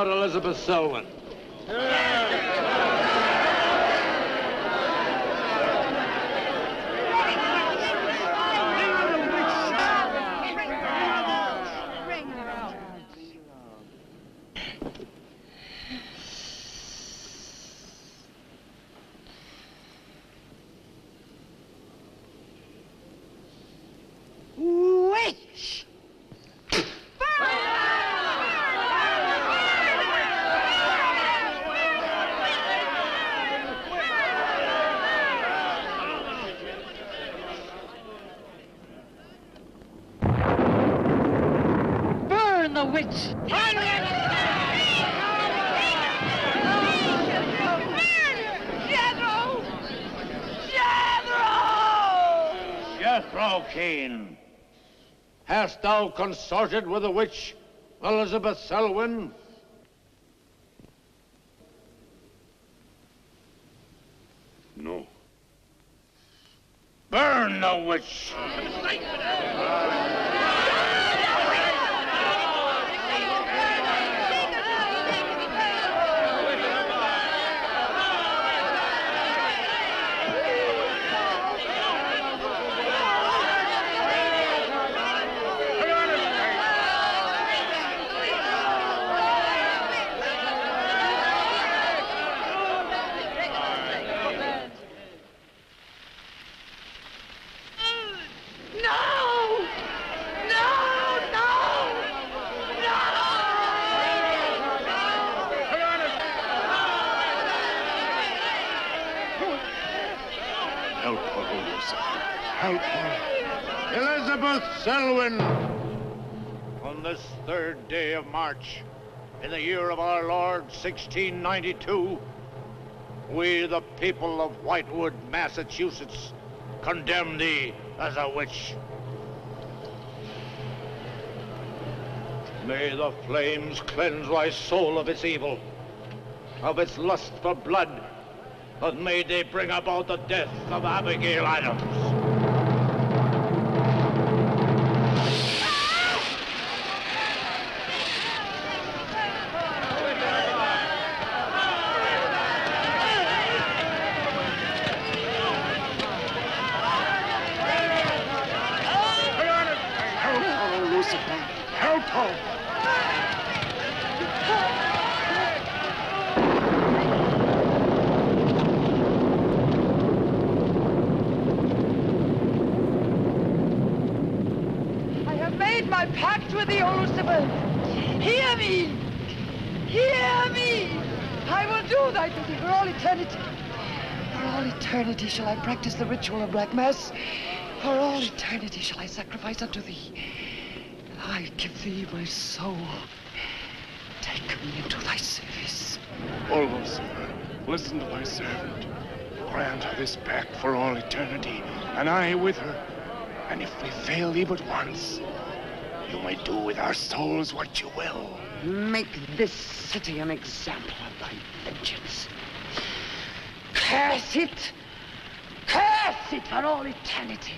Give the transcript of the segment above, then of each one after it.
about Elizabeth Selwyn? Witch! Burn the witch! Jethro Keen, hast thou consorted with the witch Elizabeth Selwyn? No. Burn the witch! Help her. Elizabeth Selwyn, on this 3rd day of March, in the year of our Lord 1692, we, the people of Whitewood, Massachusetts, condemn thee as a witch. May the flames cleanse thy soul of its evil, of its lust for blood, and may they bring about the death of Abigail Adams. Help her! I have made my pact with the Elizabeth. Hear me! Hear me! I will do thy bidding for all eternity. For all eternity shall I practice the ritual of Black Mass. For all eternity shall I sacrifice unto thee. I give thee my soul. Take me into thy service. O Lucifer, listen to thy servant. Grant her this pact for all eternity, and I with her. And if we fail thee but once, you may do with our souls what you will. Make this city an example of thy vengeance. Curse it! Curse it for all eternity!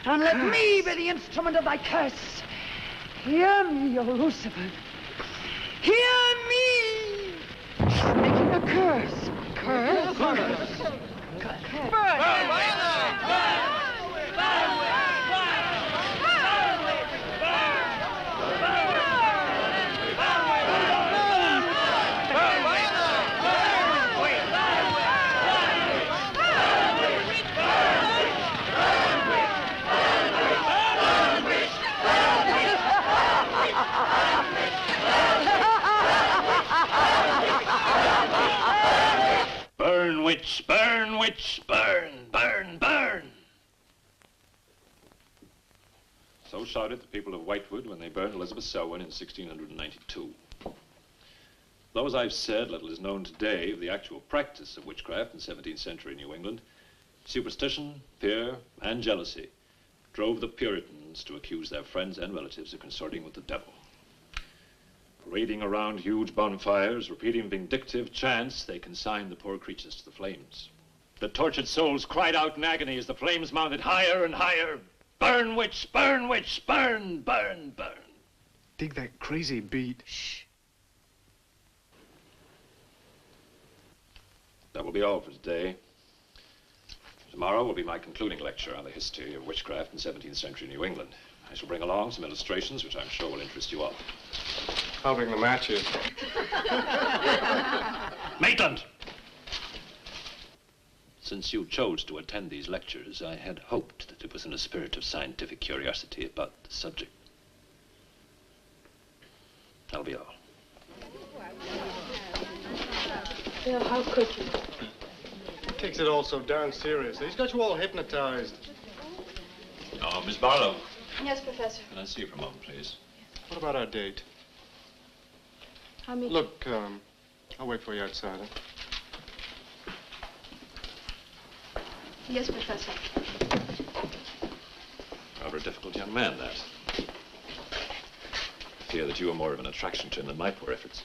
And let me be the instrument of thy curse. Hear me, O Lucifer. Hear me! Making a curse. Curse? Curse. Burn! Burn, witch, burn, witch, burn, burn, burn. So shouted the people of Whitewood when they burned Elizabeth Selwyn in 1692. Though, as I've said, little is known today of the actual practice of witchcraft in 17th century New England, superstition, fear, and jealousy drove the Puritans to accuse their friends and relatives of consorting with the devil. Parading around huge bonfires, repeating vindictive chants, they consigned the poor creatures to the flames. The tortured souls cried out in agony as the flames mounted higher and higher. Burn, witch, burn, witch, burn, burn, burn. Dig that crazy beat. Shh. That will be all for today. Tomorrow will be my concluding lecture on the history of witchcraft in 17th century New England. I shall bring along some illustrations which I'm sure will interest you all. I'll bring the matches. Maitland! Since you chose to attend these lectures, I had hoped that it was in a spirit of scientific curiosity about the subject. That'll be all. Bill, how could you? He takes it all so darn seriously. He's got you all hypnotized. Oh, Miss Barlow. Yes, Professor. Can I see you for a moment, please? What about our date? I'll meet Look, I'll wait for you outside, huh? you. Yes, Professor. Rather a difficult young man, that. I fear that you are more of an attraction to him than my poor efforts.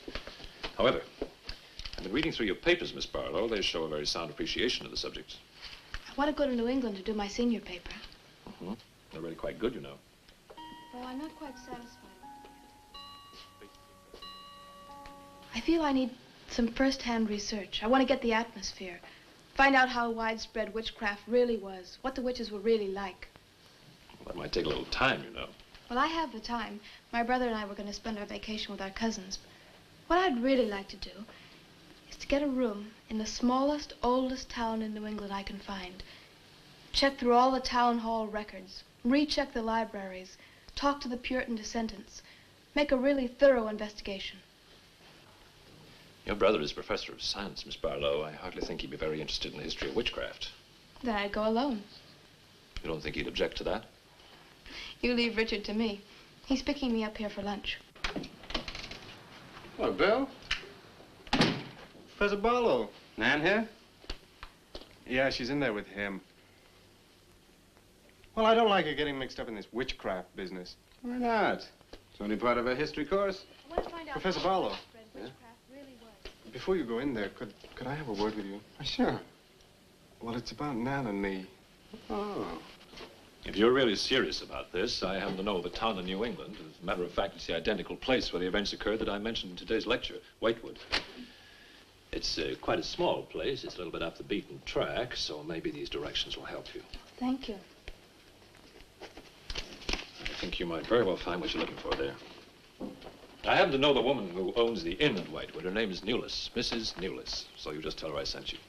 However, I've been reading through your papers, Miss Barlow. They show a very sound appreciation of the subject. I want to go to New England to do my senior paper. Mm-hmm. They're really quite good, you know. Well, I'm not quite satisfied. I feel I need some first-hand research. I want to get the atmosphere. Find out how widespread witchcraft really was, what the witches were really like. Well, that might take a little time, you know. Well, I have the time. My brother and I were going to spend our vacation with our cousins. What I'd really like to do is to get a room in the smallest, oldest town in New England I can find. Check through all the town hall records, recheck the libraries, talk to the Puritan descendants, make a really thorough investigation. Your brother is professor of science, Miss Barlow. I hardly think he'd be very interested in the history of witchcraft. Then I'd go alone. You don't think he'd object to that? You leave Richard to me. He's picking me up here for lunch. Hello, Bill. Professor Barlow. Nan here? Yeah, she's in there with him. Well, I don't like her getting mixed up in this witchcraft business. Why not? It's only part of a history course. I want to find out Professor how Barlow. widespread witchcraft really was. Before you go in there, could I have a word with you? Sure. Well, it's about Nan and me. Oh. If you're really serious about this, I happen to know of a town in New England. As a matter of fact, it's the identical place where the events occurred that I mentioned in today's lecture, Whitewood. It's quite a small place. It's a little bit off the beaten track, so maybe these directions will help you. Thank you. I think you might very well find what you're looking for there. I happen to know the woman who owns the inn at Whitewood. Her name is Newless, Mrs. Newless. So you just tell her I sent you.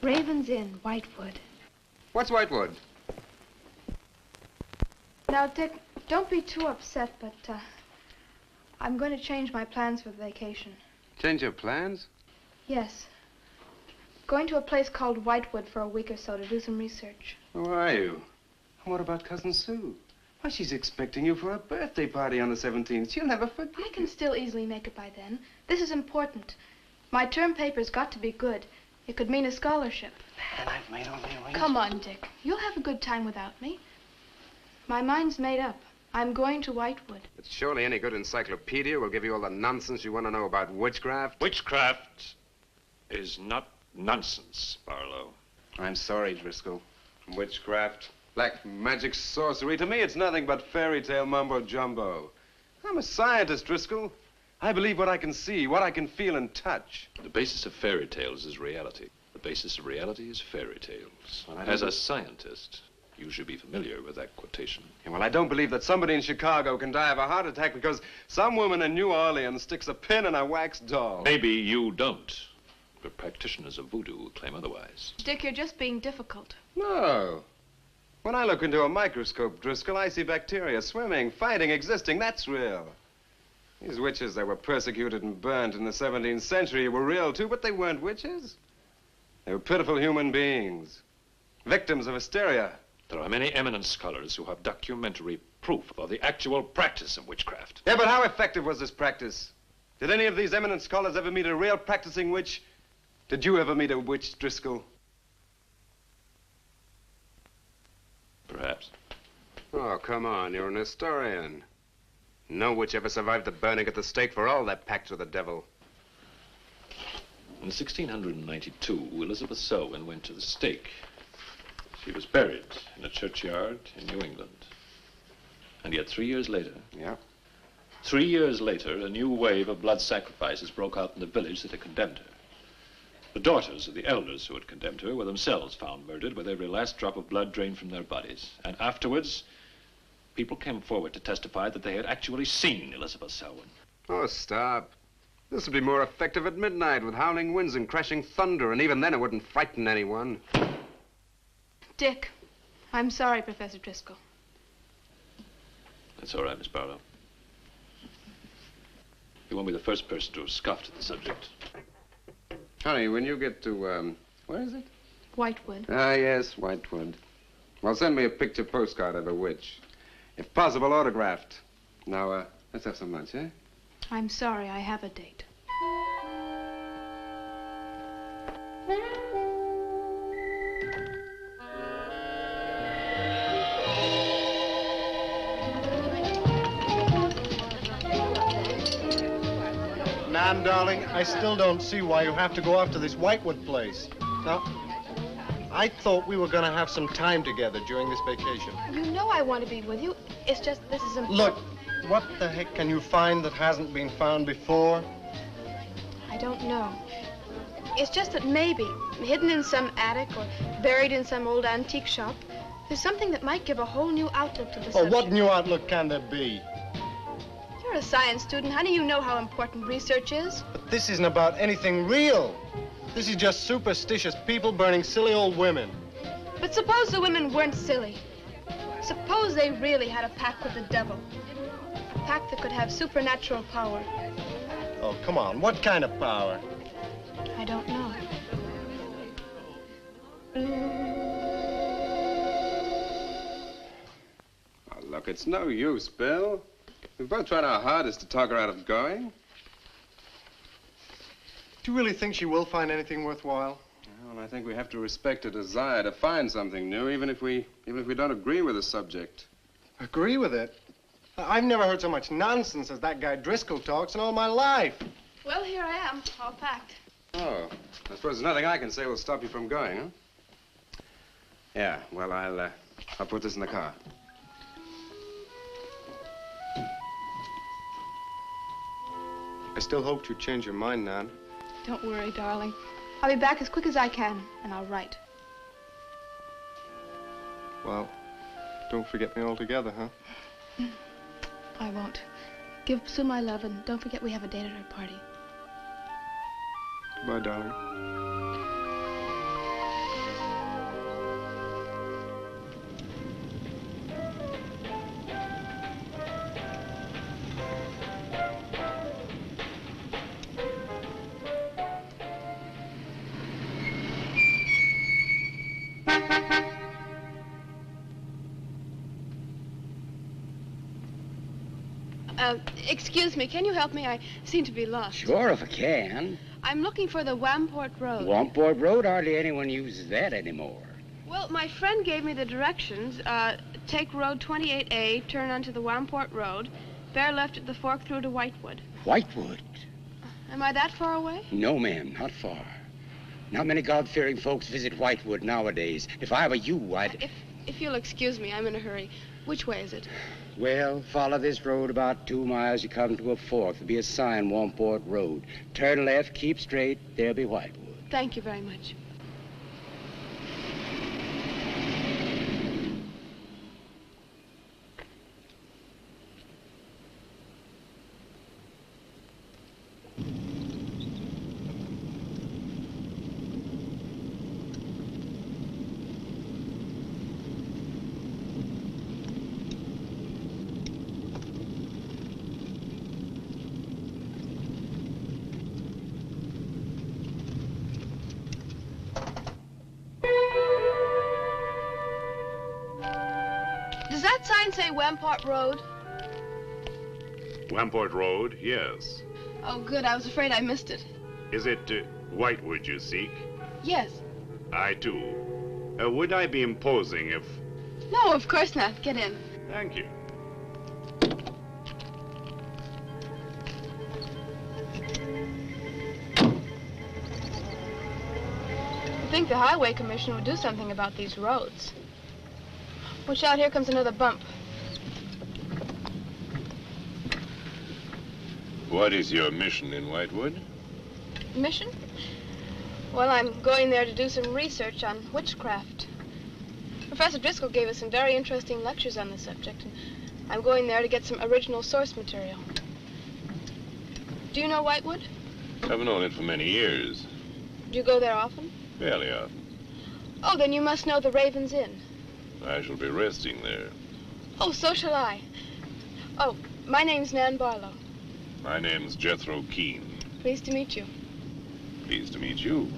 Raven's Inn, Whitewood. What's Whitewood? Now, Dick, don't be too upset, but I'm going to change my plans for the vacation. Change your plans? Yes. Going to a place called Whitewood for a week or so to do some research. Who are you? And what about Cousin Sue? Why, she's expecting you for a birthday party on the 17th. She'll never forget. I can still easily make it by then. This is important. My term paper's got to be good. It could mean a scholarship. And I've made all the arrangements. Come on, Dick. You'll have a good time without me. My mind's made up. I'm going to Whitewood. But surely any good encyclopedia will give you all the nonsense you want to know about witchcraft. Witchcraft is not nonsense, Barlow. I'm sorry, Driscoll. Witchcraft, black magic, sorcery. To me, it's nothing but fairy tale mumbo-jumbo. I'm a scientist, Driscoll. I believe what I can see, what I can feel and touch. The basis of fairy tales is reality. The basis of reality is fairy tales. Well, As a scientist, you should be familiar with that quotation. Yeah, well, I don't believe that somebody in Chicago can die of a heart attack because some woman in New Orleans sticks a pin in a wax doll. Maybe you don't, but practitioners of voodoo claim otherwise. Dick, you're just being difficult. No. When I look into a microscope, Driscoll, I see bacteria swimming, fighting, existing. That's real. These witches that were persecuted and burnt in the 17th century were real, too, but they weren't witches. They were pitiful human beings, victims of hysteria. There are many eminent scholars who have documentary proof of the actual practice of witchcraft. Yeah, but how effective was this practice? Did any of these eminent scholars ever meet a real practicing witch? Did you ever meet a witch, Driscoll? Perhaps. Oh, come on, you're an historian. No witch ever survived the burning at the stake for all their pacts with the devil. In 1692, Elizabeth Selwyn went to the stake. She was buried in a churchyard in New England. And yet 3 years later... Yeah? 3 years later, a new wave of blood sacrifices broke out in the village that had condemned her. The daughters of the elders who had condemned her were themselves found murdered with every last drop of blood drained from their bodies. And afterwards, people came forward to testify that they had actually seen Elizabeth Selwyn. Oh, stop. This would be more effective at midnight with howling winds and crashing thunder, and even then it wouldn't frighten anyone. Dick, I'm sorry, Professor Driscoll. That's all right, Miss Barlow. You won't be the first person to have scoffed at the subject. Honey, when you get to, where is it? Whitewood. Ah, yes, Whitewood. Well, send me a picture postcard of a witch. If possible, autographed. Now, let's have some lunch, eh? I'm sorry, I have a date. Nan, darling, I still don't see why you have to go off to this Whitewood place. Now, I thought we were going to have some time together during this vacation. You know I want to be with you. It's just this is important. Look, what the heck can you find that hasn't been found before? I don't know. It's just that maybe, hidden in some attic or buried in some old antique shop, there's something that might give a whole new outlook to the subject. Oh, what new outlook can there be? You're a science student, honey. You know how important research is. But this isn't about anything real. This is just superstitious people burning silly old women. But suppose the women weren't silly. Suppose they really had a pact with the devil. A pact that could have supernatural power. Oh, come on. What kind of power? I don't know. Oh, look, it's no use, Bill. We've both tried our hardest to talk her out of going. Do you really think she will find anything worthwhile? Well, I think we have to respect her desire to find something new, even if we don't agree with the subject. Agree with it? I've never heard so much nonsense as that guy Driscoll talks in all my life. Well, here I am, all packed. Oh, I suppose there's nothing I can say will stop you from going, huh? Yeah, well, I'll put this in the car. I still hoped you'd change your mind, Nan. Don't worry, darling. I'll be back as quick as I can, and I'll write. Well, don't forget me altogether, huh? I won't. Give Sue my love, and don't forget we have a date at her party. Goodbye, darling. Excuse me, can you help me? I seem to be lost. Sure, if I can. I'm looking for the Wamport Road. Wamport Road? Hardly anyone uses that anymore. Well, my friend gave me the directions. Take Road 28A, turn onto the Wamport Road, bear left at the fork through to Whitewood. Whitewood? Am I that far away? No, ma'am, not far. Not many God-fearing folks visit Whitewood nowadays. If I were you, I'd... If you'll excuse me, I'm in a hurry. Which way is it? Well, follow this road about 2 miles. You come to a fork. There'll be a sign, Wamport Road. Turn left, keep straight. There'll be Whitewood. Thank you very much. Does that sign say Wamport Road? Wamport Road, yes. Oh, good. I was afraid I missed it. Is it Whitewood you seek? Yes. I too. Would I be imposing if... No, of course not. Get in. Thank you. I think the Highway Commission would do something about these roads. Watch out, here comes another bump. What is your mission in Whitewood? Mission? Well, I'm going there to do some research on witchcraft. Professor Driscoll gave us some very interesting lectures on the subject, and I'm going there to get some original source material. Do you know Whitewood? I've known it for many years. Do you go there often? Fairly often. Oh, then you must know the Raven's Inn. I shall be resting there. Oh, so shall I. Oh, my name's Nan Barlow. My name's Jethro Keene. Pleased to meet you. Pleased to meet you.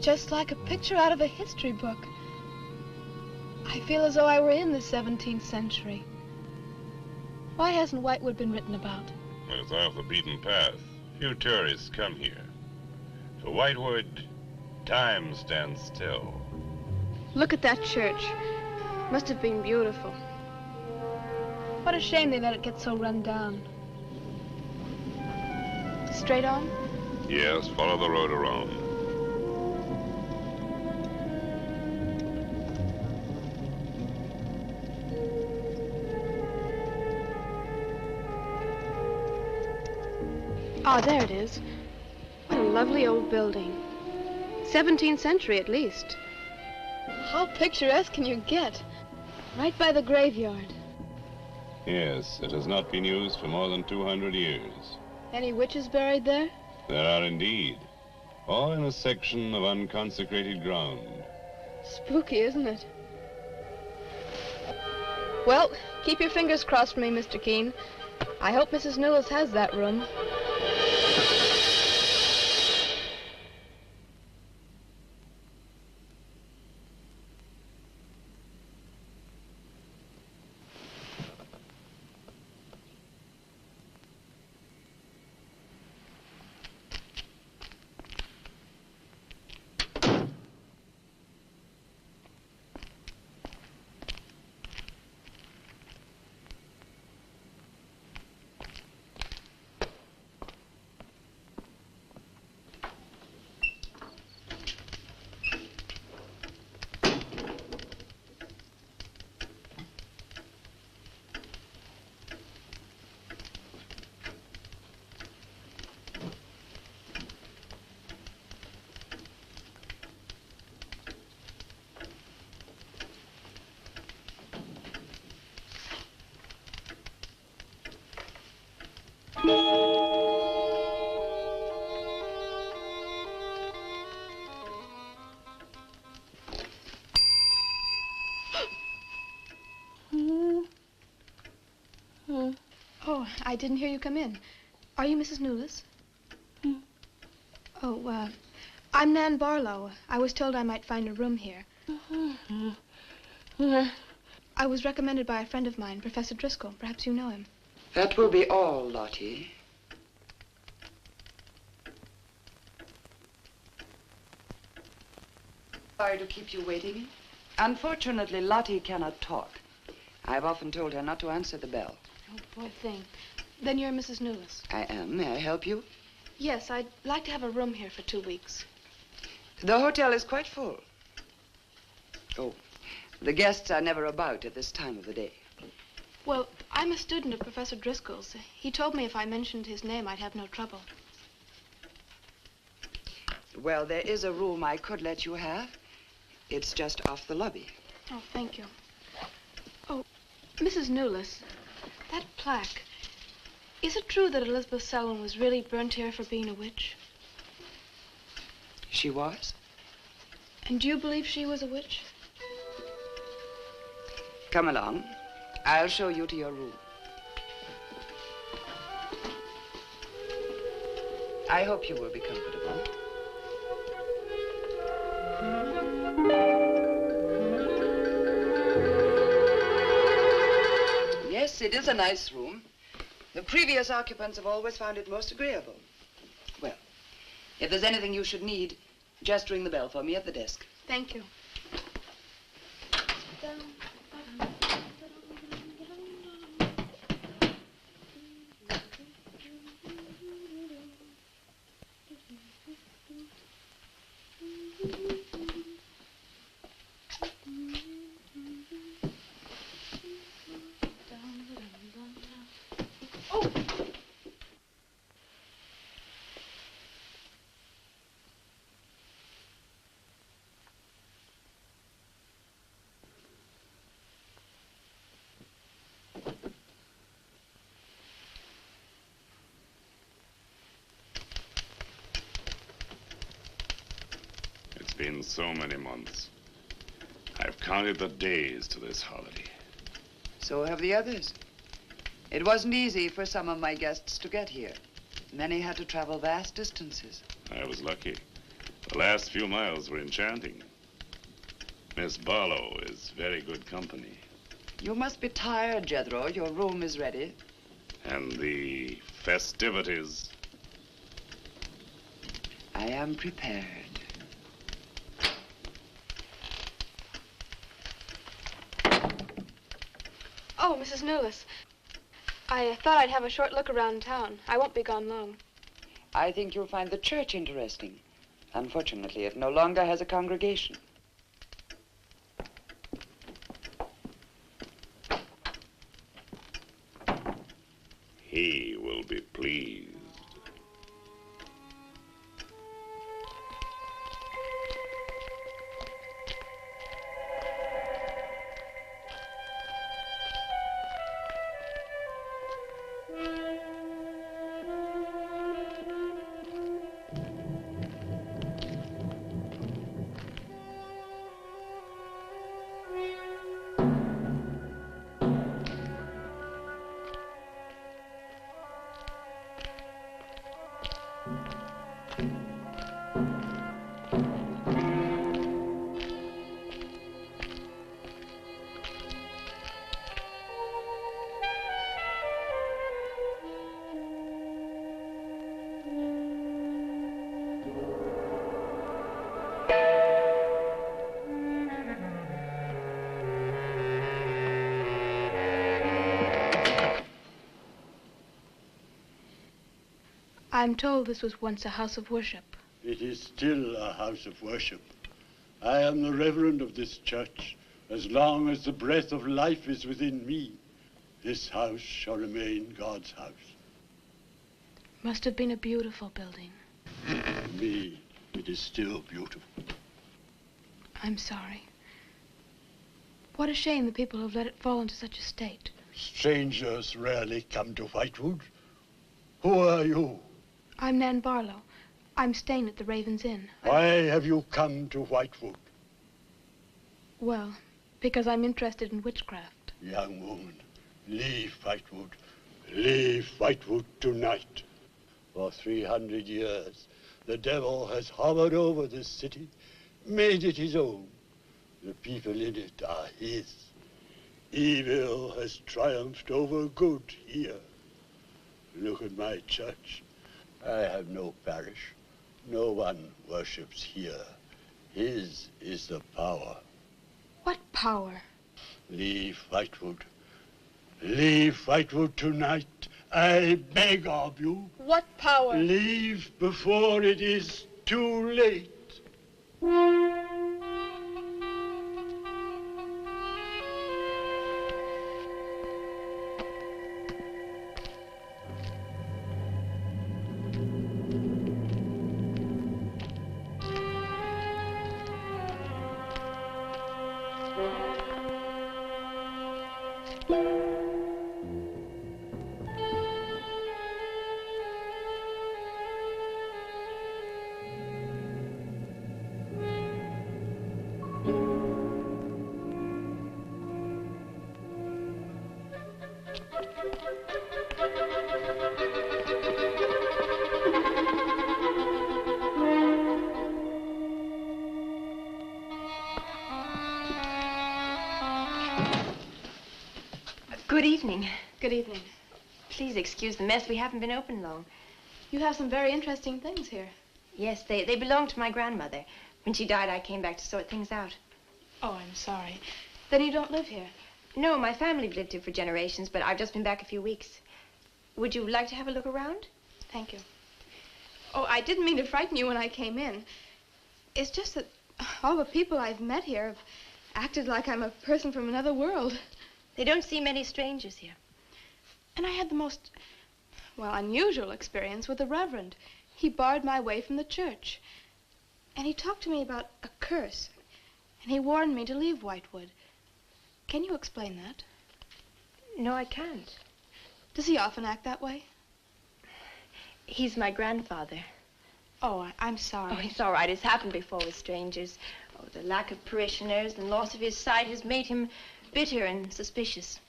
Just like a picture out of a history book. I feel as though I were in the 17th century. Why hasn't Whitewood been written about? It's off the beaten path. Few tourists come here. For Whitewood, time stands still. Look at that church. Must have been beautiful. What a shame they let it get so run down. Straight on? Yes, follow the road around. Ah, there it is. What a lovely old building. 17th century at least. How picturesque can you get? Right by the graveyard. Yes, it has not been used for more than 200 years. Any witches buried there? There are indeed. All in a section of unconsecrated ground. Spooky, isn't it? Well, keep your fingers crossed for me, Mr. Keene. I hope Mrs. Newlis has that room. Oh, I didn't hear you come in. Are you Mrs. Newlis? Oh, I'm Nan Barlow. I was told I might find a room here. I was recommended by a friend of mine, Professor Driscoll. Perhaps you know him. That will be all, Lottie. Sorry to keep you waiting. Unfortunately, Lottie cannot talk. I've often told her not to answer the bell. Oh, poor thing. Then you're Mrs. Newlis. I am. May I help you? Yes, I'd like to have a room here for 2 weeks. The hotel is quite full. Oh, the guests are never about at this time of the day. Well, I'm a student of Professor Driscoll's. He told me if I mentioned his name, I'd have no trouble. Well, there is a room I could let you have. It's just off the lobby. Oh, thank you. Oh, Mrs. Newlis, that plaque. Is it true that Elizabeth Selwyn was really burnt here for being a witch? She was? And do you believe she was a witch? Come along. I'll show you to your room. I hope you will be comfortable. Yes, it is a nice room. The previous occupants have always found it most agreeable. Well, if there's anything you should need, just ring the bell for me at the desk. Thank you. so many months. I've counted the days to this holiday. So have the others. It wasn't easy for some of my guests to get here. Many had to travel vast distances. I was lucky. The last few miles were enchanting. Miss Barlow is very good company. You must be tired, Jethro. Your room is ready. And the festivities. I am prepared. Oh, Mrs. Newless. I thought I'd have a short look around town. I won't be gone long. I think you'll find the church interesting. Unfortunately, it no longer has a congregation. He will be pleased. I'm told this was once a house of worship. It is still a house of worship. I am the reverend of this church. As long as the breath of life is within me, this house shall remain God's house. Must have been a beautiful building. For me, it is still beautiful. I'm sorry. What a shame the people have let it fall into such a state. Strangers rarely come to Whitewood. Who are you? I'm Nan Barlow. I'm staying at the Raven's Inn. Why have you come to Whitewood? Well, because I'm interested in witchcraft. Young woman, leave Whitewood. Leave Whitewood tonight. For 300 years, the devil has hovered over this city, made it his own. The people in it are his. Evil has triumphed over good here. Look at my church. I have no parish. No one worships here. His is the power. What power? Leave Whitewood. Leave Whitewood tonight. I beg of you. What power? Leave before it is too late. Good evening. Good evening. Please excuse the mess. We haven't been open long. You have some very interesting things here. Yes, they belonged to my grandmother. When she died, I came back to sort things out. Oh, I'm sorry. Then you don't live here? No, my family lived here for generations, but I've just been back a few weeks. Would you like to have a look around? Thank you. Oh, I didn't mean to frighten you when I came in. It's just that all the people I've met here have acted like I'm a person from another world. They don't see many strangers here. And I had the most, well, unusual experience with the Reverend. He barred my way from the church. And he talked to me about a curse. And he warned me to leave Whitewood. Can you explain that? No, I can't. Does he often act that way? He's my grandfather. Oh, I'm sorry. Oh, it's all right. It's happened before with strangers. the lack of parishioners and loss of his sight has made him bitter and suspicious.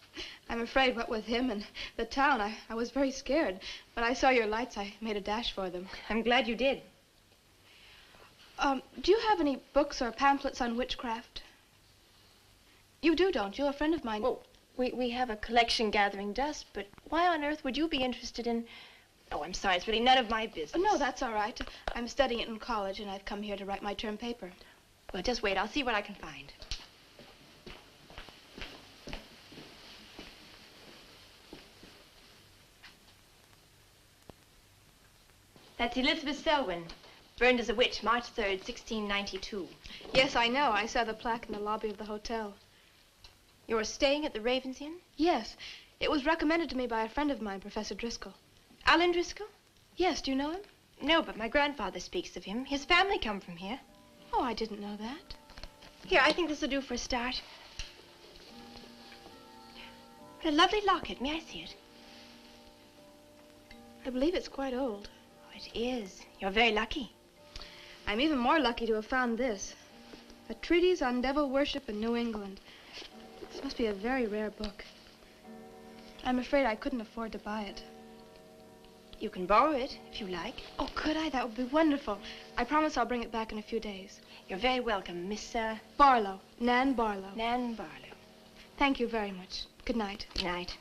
I'm afraid what with him and the town, I was very scared. When I saw your lights, I made a dash for them. I'm glad you did. Do you have any books or pamphlets on witchcraft? You do, don't you? A friend of mine... Oh, we have a collection gathering dust, but why on earth would you be interested in... Oh, I'm sorry, it's really none of my business. No, that's all right. I'm studying it in college, and I've come here to write my term paper. Well, just wait. I'll see what I can find. That's Elizabeth Selwyn, burned as a witch, March 3rd, 1692. Yes, I know. I saw the plaque in the lobby of the hotel. You're staying at the Ravens Inn? Yes. It was recommended to me by a friend of mine, Professor Driscoll. Alan Driscoll? Yes, do you know him? No, but my grandfather speaks of him. His family come from here. Oh, I didn't know that. Here, I think this will do for a start. What a lovely locket. May I see it? I believe it's quite old. Oh, it is. You're very lucky. I'm even more lucky to have found this. A treatise on devil worship in New England. This must be a very rare book. I'm afraid I couldn't afford to buy it. You can borrow it, if you like. Oh, could I? That would be wonderful. I promise I'll bring it back in a few days. You're very welcome, Miss, Barlow. Nan Barlow. Nan Barlow. Thank you very much. Good night. Good night.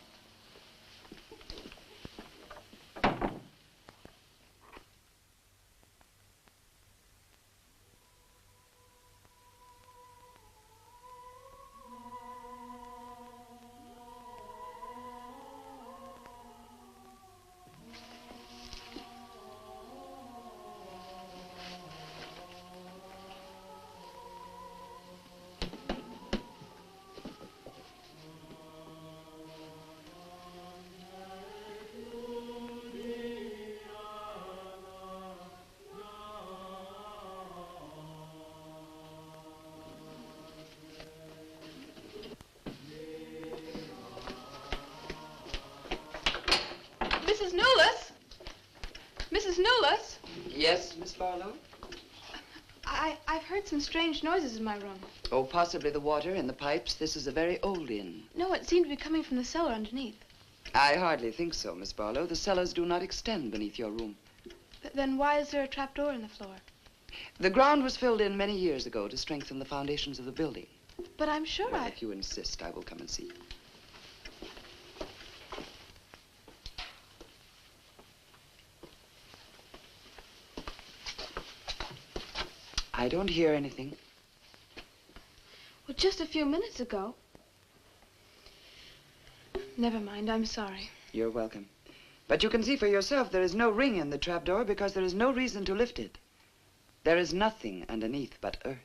Mrs. Newless? Mrs. Newless? Yes, Miss Barlow? I've heard some strange noises in my room. Oh, possibly the water in the pipes. This is a very old inn. No, it seemed to be coming from the cellar underneath. I hardly think so, Miss Barlow. The cellars do not extend beneath your room. Then why is there a trapdoor in the floor? The ground was filled in many years ago to strengthen the foundations of the building. But I'm sure Well, if you insist, I will come and see. I don't hear anything. Well, just a few minutes ago. Never mind, I'm sorry. You're welcome. But you can see for yourself there is no ring in the trapdoor because there is no reason to lift it. There is nothing underneath but earth.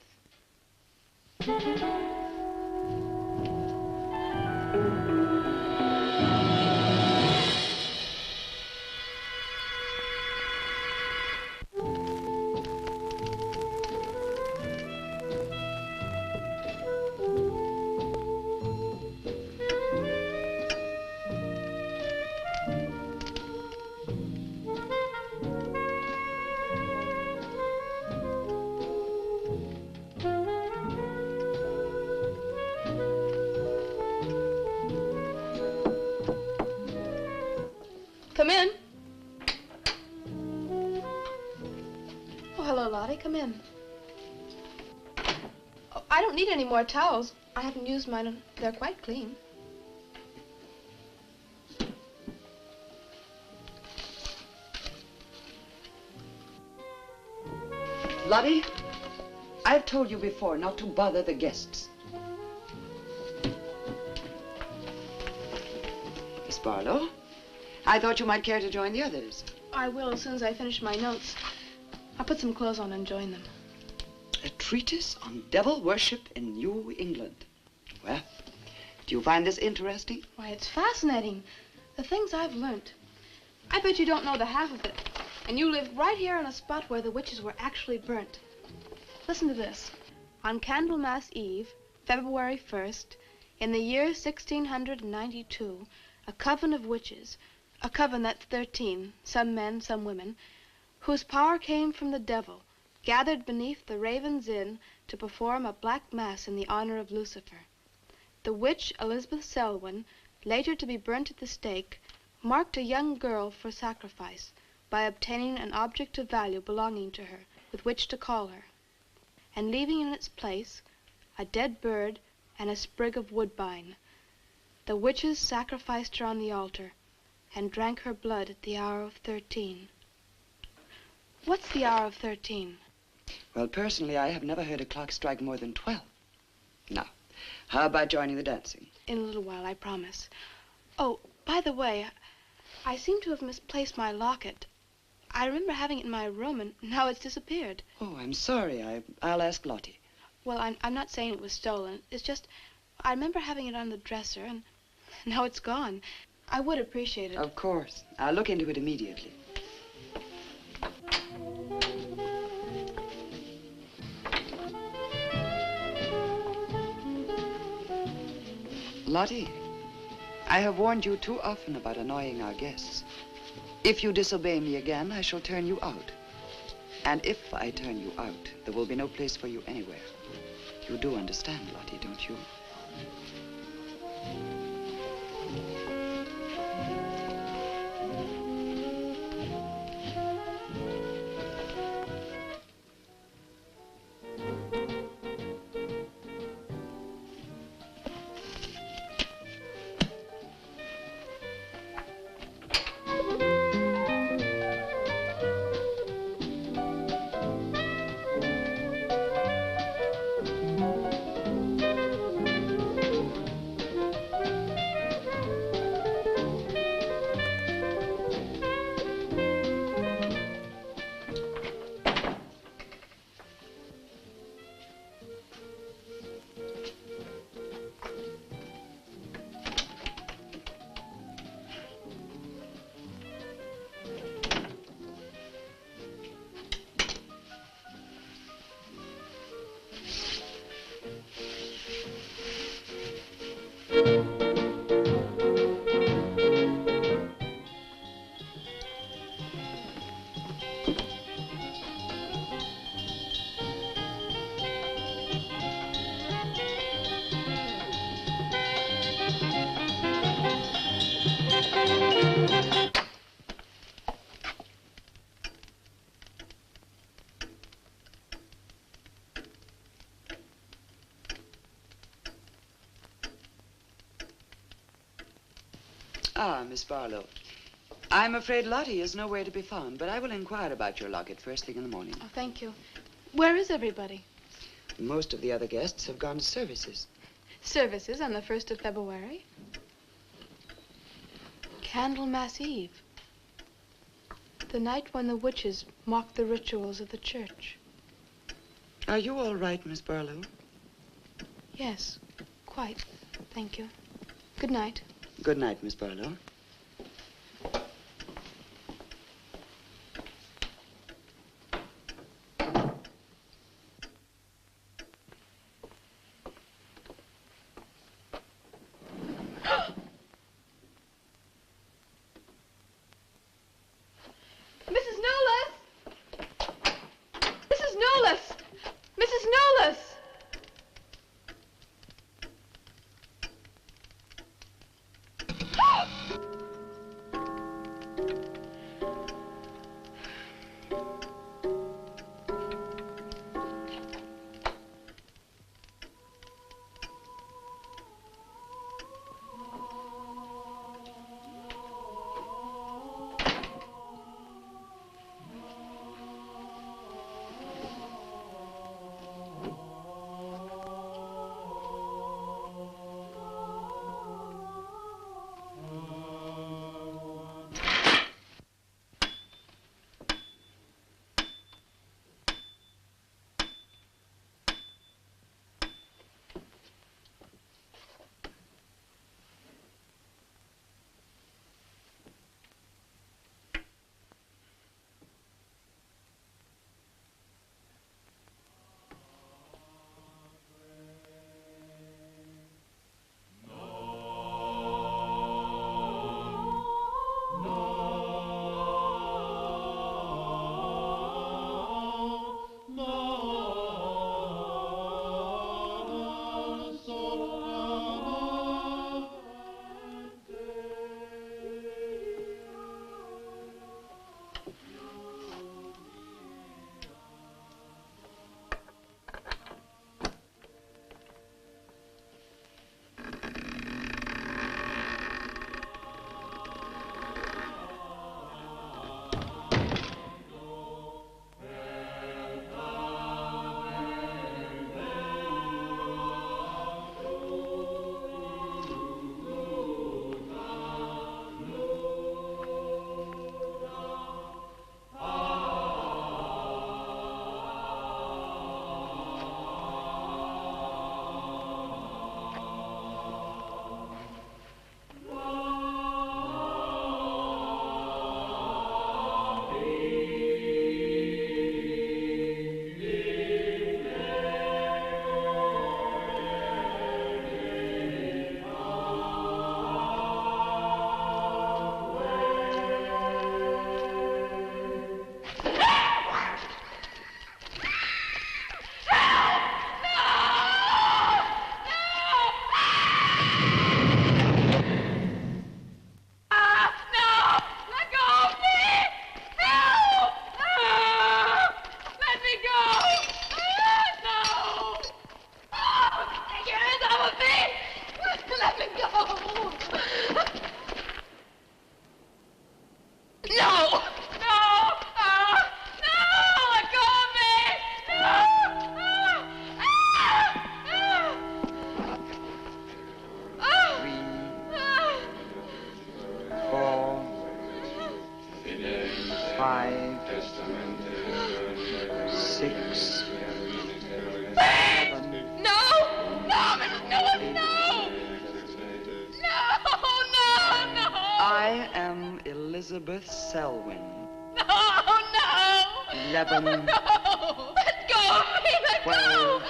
Come in. Oh, hello, Lottie. Come in. Oh, I don't need any more towels. I haven't used mine, and they're quite clean. Lottie, I've told you before not to bother the guests. Miss Barlow, I thought you might care to join the others. I will as soon as I finish my notes. I'll put some clothes on and join them. A treatise on devil worship in New England. Well, do you find this interesting? Why, it's fascinating. The things I've learned. I bet you don't know the half of it. And you live right here on a spot where the witches were actually burnt. Listen to this. On Candlemas Eve, February 1st, in the year 1692, a coven of witches, a coven that's 13, some men, some women, whose power came from the devil, gathered beneath the Ravens Inn to perform a black mass in the honor of Lucifer. The witch Elizabeth Selwyn, later to be burnt at the stake, marked a young girl for sacrifice by obtaining an object of value belonging to her with which to call her, and leaving in its place a dead bird and a sprig of woodbine. The witches sacrificed her on the altar and drank her blood at the hour of 13. What's the hour of 13? Well, personally, I have never heard a clock strike more than 12. Now, how about joining the dancing? In a little while, I promise. Oh, by the way, I seem to have misplaced my locket. I remember having it in my room, and now it's disappeared. Oh, I'm sorry. I'll ask Lottie. Well, I'm not saying it was stolen. It's just, I remember having it on the dresser, and now it's gone. I would appreciate it. Of course. I'll look into it immediately. Lottie, I have warned you too often about annoying our guests. If you disobey me again, I shall turn you out. And if I turn you out, there will be no place for you anywhere. You do understand, Lottie, don't you? Ah, Miss Barlow. I'm afraid Lottie is nowhere to be found, but I will inquire about your locket first thing in the morning. Oh, thank you. Where is everybody? Most of the other guests have gone to services. Services on the 1st of February? Candlemas Eve. The night when the witches mocked the rituals of the church. Are you all right, Miss Barlow? Yes, quite. Thank you. Good night. Good night, Miss Barlow. 5, 6, 7. No! No, Mrs. Newell, no! No, no, no! I am Elizabeth Selwyn. No, no! 11. No! Let go of me! Let 12. go!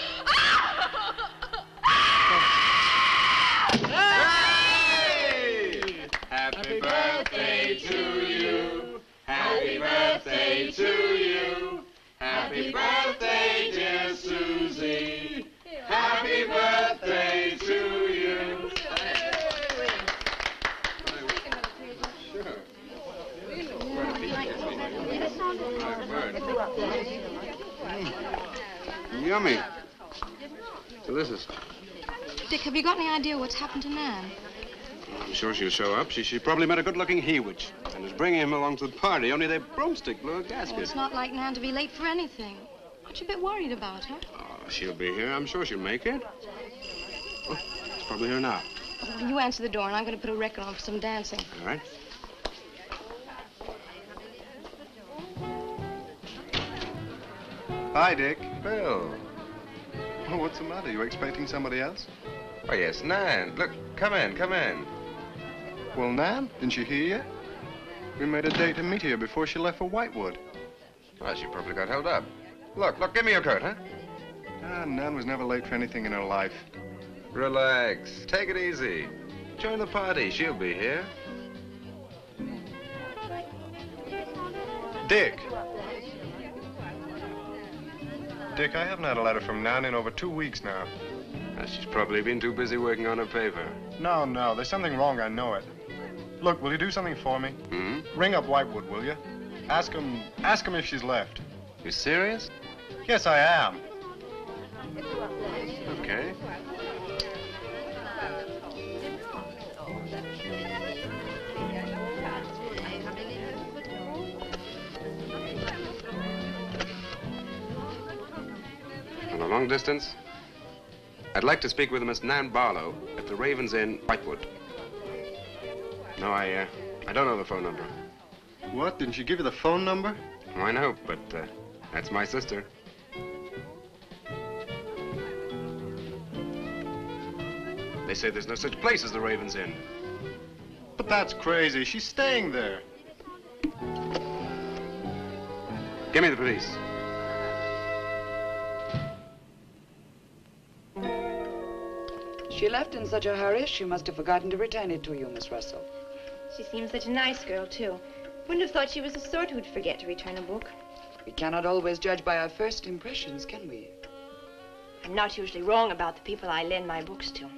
Happy birthday to you. Happy birthday to you. Happy birthday, dear Susie. Happy birthday to you. Yummy. Delicious. Dick, have you got any idea what's happened to Nan? I'm sure she'll show up. She probably met a good-looking he-witch and is bringing him along to the party, only their broomstick blew a gasket. Oh, it's not like Nan to be late for anything. Aren't you a bit worried about her? Oh, she'll be here. I'm sure she'll make it. Oh, it's probably here now. Well, you answer the door, and I'm going to put a record on for some dancing. All right. Hi, Dick. Bill. Oh, what's the matter? You expecting somebody else? Oh, yes, Nan. Look, come in, come in. Well, Nan, didn't she hear you? We made a date to meet here before she left for Whitewood. Well, she probably got held up. Look, give me your coat, huh? Ah, Nan was never late for anything in her life. Relax. Take it easy. Join the party. She'll be here. Dick. Dick, I haven't had a letter from Nan in over 2 weeks now. She's probably been too busy working on her paper. No, there's something wrong, I know it. Look, will you do something for me? Hmm? Ring up Whitewood, will you? Ask him if she's left. You serious? Yes, I am. Okay. On a long distance, I'd like to speak with Miss Nan Barlow at the Raven's Inn, Whitewood. No, I don't know the phone number. What? Didn't she give you the phone number? Oh, I know, but that's my sister. They say there's no such place as the Raven's Inn. But that's crazy. She's staying there. Give me the police. She left in such a hurry, she must have forgotten to return it to you, Miss Russell. She seems such a nice girl, too. Wouldn't have thought she was the sort who'd forget to return a book. We cannot always judge by our first impressions, can we? I'm not usually wrong about the people I lend my books to.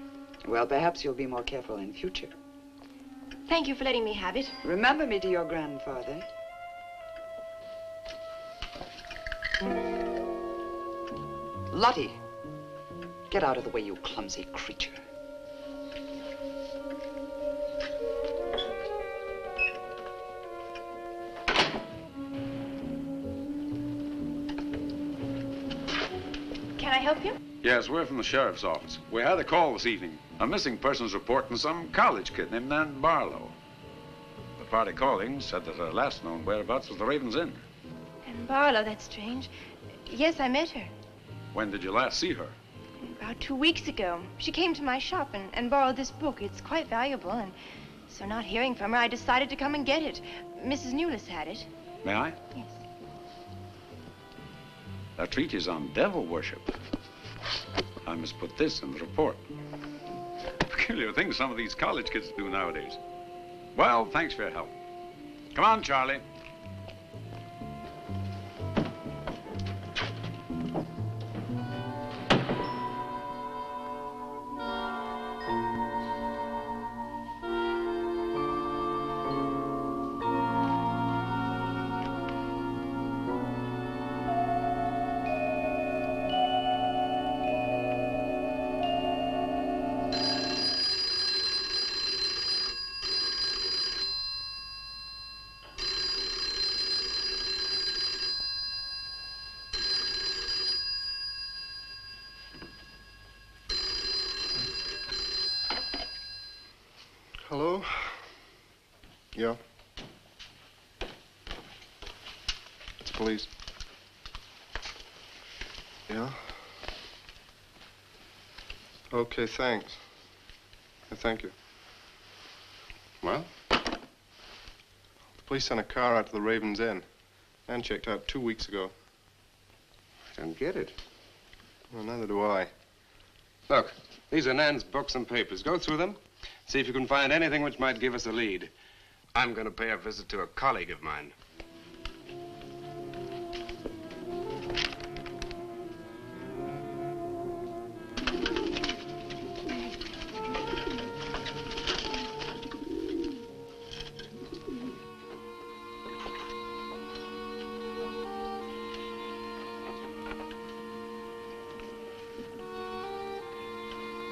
Well, perhaps you'll be more careful in future. Thank you for letting me have it. Remember me to your grandfather. Lottie, get out of the way, you clumsy creature. Can I help you? Yes, we're from the sheriff's office. We had a call this evening. A missing persons report from some college kid named Nan Barlow. The party calling said that her last known whereabouts was the Raven's Inn. And Barlow, that's strange. Yes, I met her. When did you last see her? About 2 weeks ago. She came to my shop and borrowed this book. It's quite valuable, and so not hearing from her, I decided to come and get it. Mrs. Newless had it. May I? Yes. A treatise on devil worship. I must put this in the report. Peculiar things some of these college kids do nowadays. Well, thanks for your help. Come on, Charlie. Hello? Yeah. police. Yeah? Okay, thanks. Thank you. Well? The police sent a car out to the Raven's Inn. Nan checked out 2 weeks ago. I don't get it. Well, neither do I. Look, these are Nan's books and papers. Go through them. See if you can find anything which might give us a lead. I'm going to pay a visit to a colleague of mine.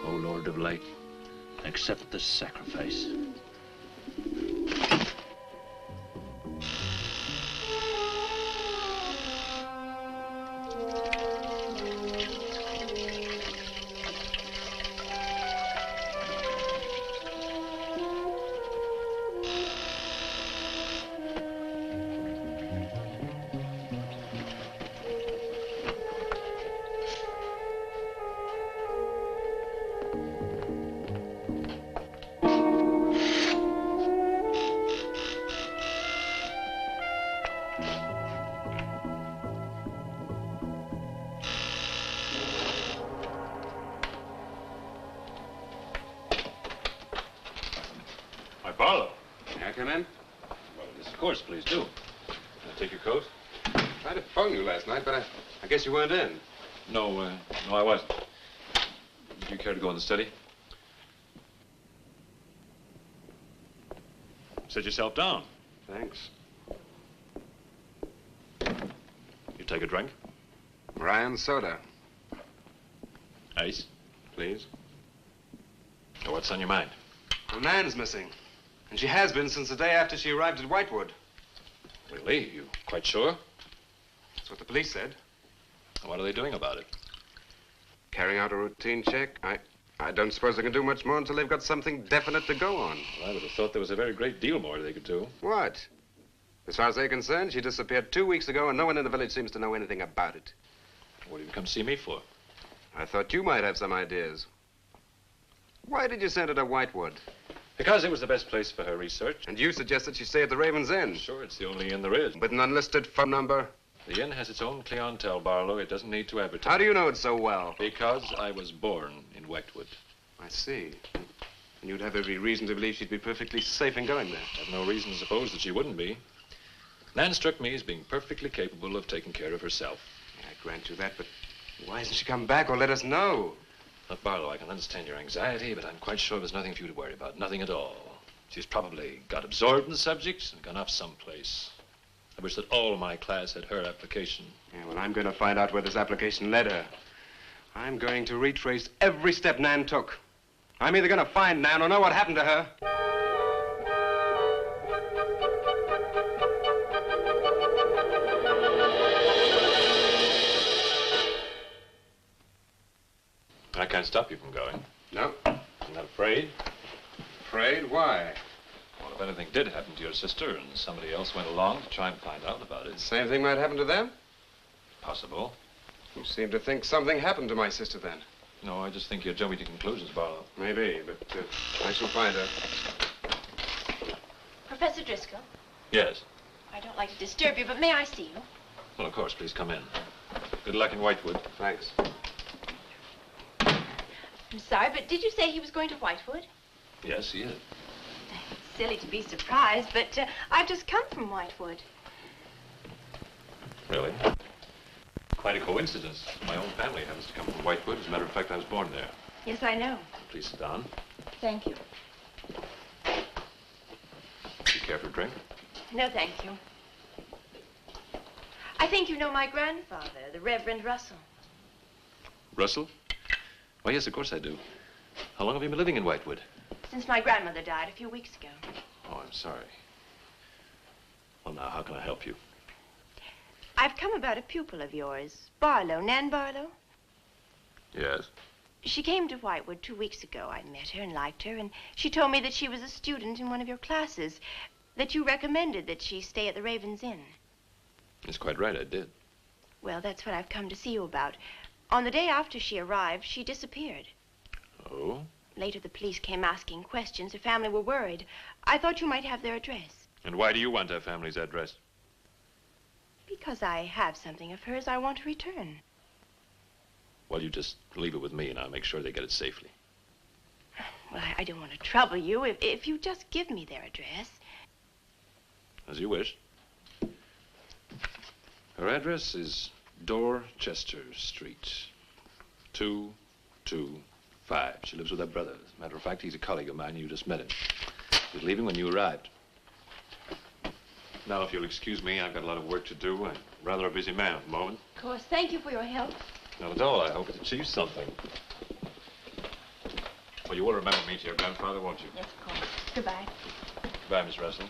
O Lord of Light, accept this sacrifice. Barlow. May I come in? Well, yes, of course, please do. Can I take your coat? I tried to phone you last night, but I guess you weren't in. No, no, I wasn't. Do you care to go in the study? Sit yourself down. Thanks. You take a drink? Ryan soda. Ice? Please. So what's on your mind? Well, Nan's missing. And she has been since the day after she arrived at Whitewood. Really? You quite sure? That's what the police said. What are they doing about it? Carrying out a routine check. I don't suppose they can do much more until they've got something definite to go on. Well, I would have thought there was a very great deal more they could do. What? As far as they're concerned, she disappeared 2 weeks ago and no one in the village seems to know anything about it. What did you come see me for? I thought you might have some ideas. Why did you send her to Whitewood? Because it was the best place for her research. And you suggested she stay at the Raven's Inn. Sure, it's the only inn there is. With an unlisted phone number? The inn has its own clientele, Barlow. It doesn't need to advertise. How do you know it so well? Because I was born in Whitewood. I see. And you'd have every reason to believe she'd be perfectly safe in going there. I have no reason to suppose that she wouldn't be. Nan struck me as being perfectly capable of taking care of herself. Yeah, I grant you that, but why hasn't she come back or let us know? Look, Barlow, I can understand your anxiety, but I'm quite sure there's nothing for you to worry about. Nothing at all. She's probably got absorbed in the subject and gone off someplace. I wish that all my class had her application. Yeah, well, I'm going to find out where this application led her. I'm going to retrace every step Nan took. I'm either going to find Nan or know what happened to her. I can't stop you from going. No. I'm not afraid. Afraid? Why? Well, if anything did happen to your sister and somebody else went along to try and find out about it. Same thing might happen to them? Possible. You seem to think something happened to my sister then. No, I just think you're jumping to conclusions, Barlow. Maybe, but I shall find her. Professor Driscoll? Yes. I don't like to disturb you, but may I see you? Well, of course, please come in. Good luck in Whitewood. Thanks. I'm sorry, but did you say he was going to Whitewood? Yes, he is. It's silly to be surprised, but I've just come from Whitewood. Really? Quite a coincidence. My own family happens to come from Whitewood. As a matter of fact, I was born there. Yes, I know. Please sit down. Thank you. Do you care for a drink? No, thank you. I think you know my grandfather, the Reverend Russell. Russell? Oh, yes, of course I do. How long have you been living in Whitewood? Since my grandmother died a few weeks ago. Oh, I'm sorry. Well, now, how can I help you? I've come about a pupil of yours, Barlow, Nan Barlow. Yes? She came to Whitewood 2 weeks ago. I met her and liked her, and she told me that she was a student in one of your classes, that you recommended that she stay at the Raven's Inn. That's quite right, I did. Well, that's what I've come to see you about. On the day after she arrived, she disappeared. Oh? Later, the police came asking questions. Her family were worried. I thought you might have their address. And why do you want her family's address? Because I have something of hers I want to return. Well, you just leave it with me, and I'll make sure they get it safely. Well, I don't want to trouble you. If you just give me their address. As you wish. Her address is Dorchester Street, 225. She lives with her brother. As a matter of fact, he's a colleague of mine. You just met him. He was leaving when you arrived. Now, if you'll excuse me, I've got a lot of work to do. I'm rather a busy man at the moment. Of course. Thank you for your help. Not at all. I hope it achieves something. Well, you will remember me to your grandfather, won't you? Yes, of course. Goodbye. Goodbye, Miss Russell.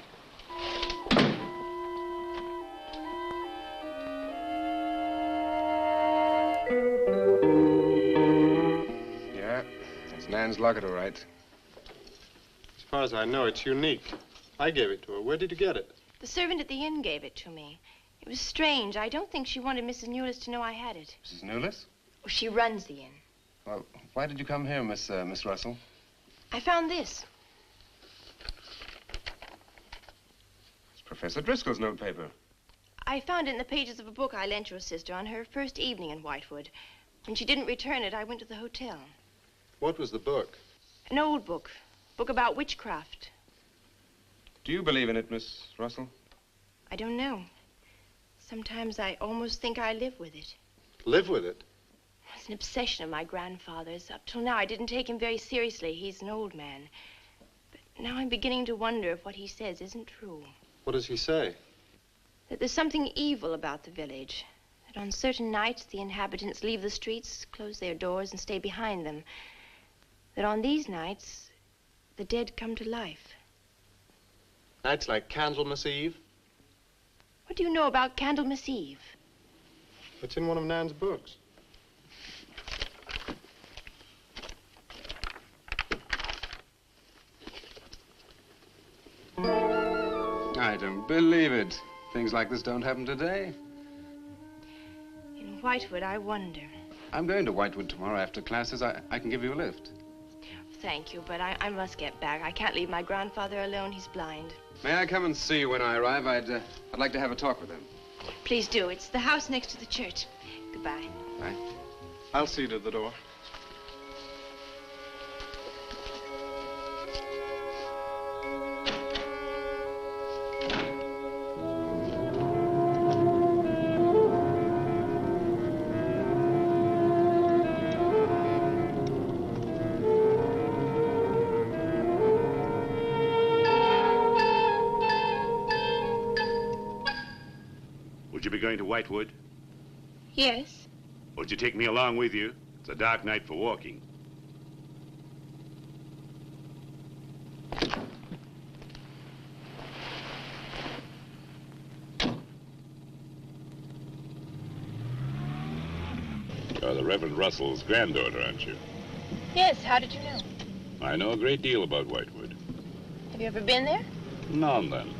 Yeah, it's Nan's locket, all right. As far as I know, it's unique. I gave it to her. Where did you get it? The servant at the inn gave it to me. It was strange. I don't think she wanted Mrs. Newless to know I had it. Mrs. Newless? Well, she runs the inn. Well, why did you come here, Miss Russell? I found this. It's Professor Driscoll's notepaper. I found it in the pages of a book I lent your sister on her first evening in Whitewood. When she didn't return it, I went to the hotel. What was the book? An old book. Book about witchcraft. Do you believe in it, Miss Russell? I don't know. Sometimes I almost think I live with it. Live with it? It's an obsession of my grandfather's. Up till now, I didn't take him very seriously. He's an old man. But now I'm beginning to wonder if what he says isn't true. What does he say? That there's something evil about the village. That on certain nights, the inhabitants leave the streets, close their doors, and stay behind them. That on these nights, the dead come to life. Nights like Candlemas Eve? What do you know about Candlemas Eve? It's in one of Nan's books. I don't believe it. Things like this don't happen today. In Whitewood, I wonder. I'm going to Whitewood tomorrow after classes. I can give you a lift. Thank you, but I must get back. I can't leave my grandfather alone. He's blind. May I come and see you when I arrive? I'd like to have a talk with him. Please do. It's the house next to the church. Goodbye. Bye. I'll see you to the door. Would you be going to Whitewood? Yes. Would you take me along with you? It's a dark night for walking. You're the Reverend Russell's granddaughter, aren't you? Yes, how did you know? I know a great deal about Whitewood. Have you ever been there? Now and then.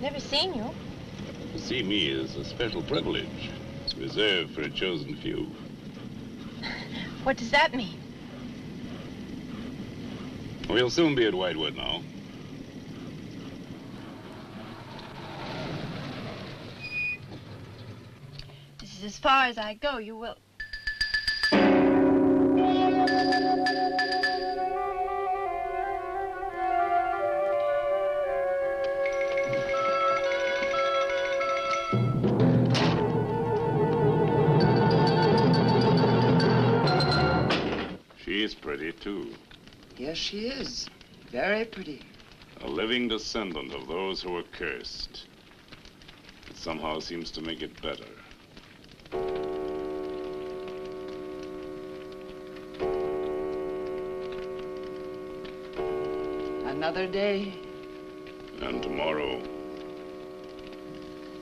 Never seen you. To see me is a special privilege. It's reserved for a chosen few. What does that mean? We'll soon be at Whitewood now. This is as far as I go. You will... She's pretty, too. Yes, she is. Very pretty. A living descendant of those who were cursed. It somehow seems to make it better. Another day. And tomorrow.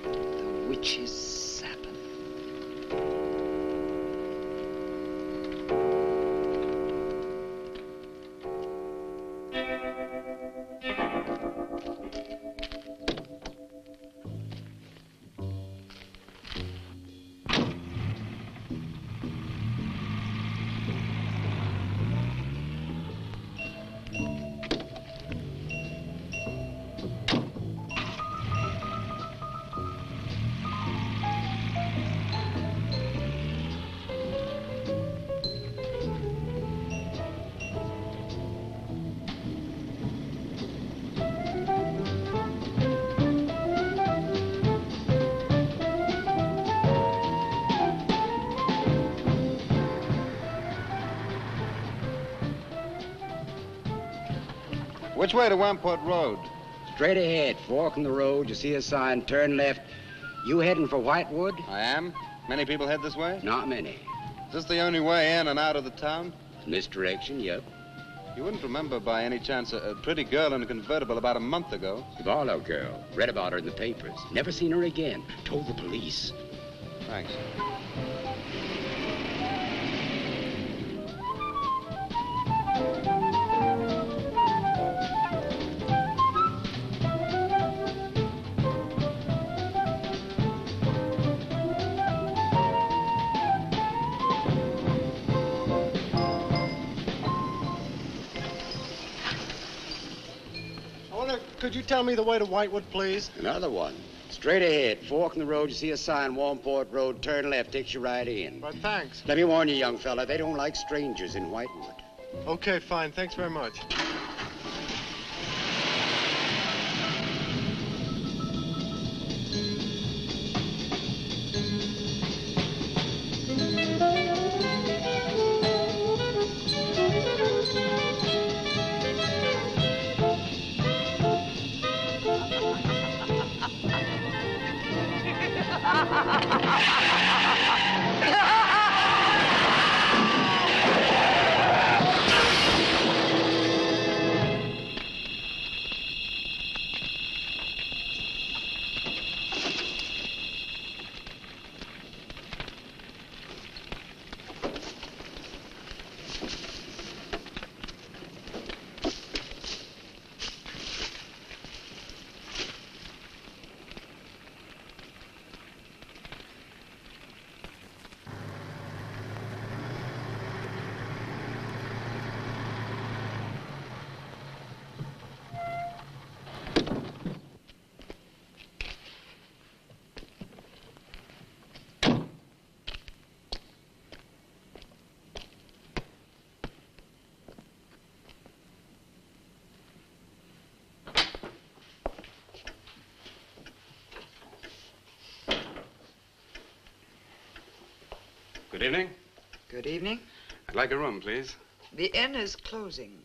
The witch's Sabbath. Which way to Wamport Road? Straight ahead, fork in the road, you see a sign, turn left. You heading for Whitewood? I am. Many people head this way? Not many. Is this the only way in and out of the town? In this direction, yep. You wouldn't remember by any chance a pretty girl in a convertible about a month ago? The Barlow girl. Read about her in the papers. Never seen her again. Told the police. Thanks. Could you tell me the way to Whitewood, please? Another one. Straight ahead, fork in the road, you see a sign, Wamport Road, turn left, takes you right in. But thanks. Let me warn you, young fella, they don't like strangers in Whitewood. Okay, fine. Thanks very much. Good evening. Good evening. I'd like a room, please. The inn is closing.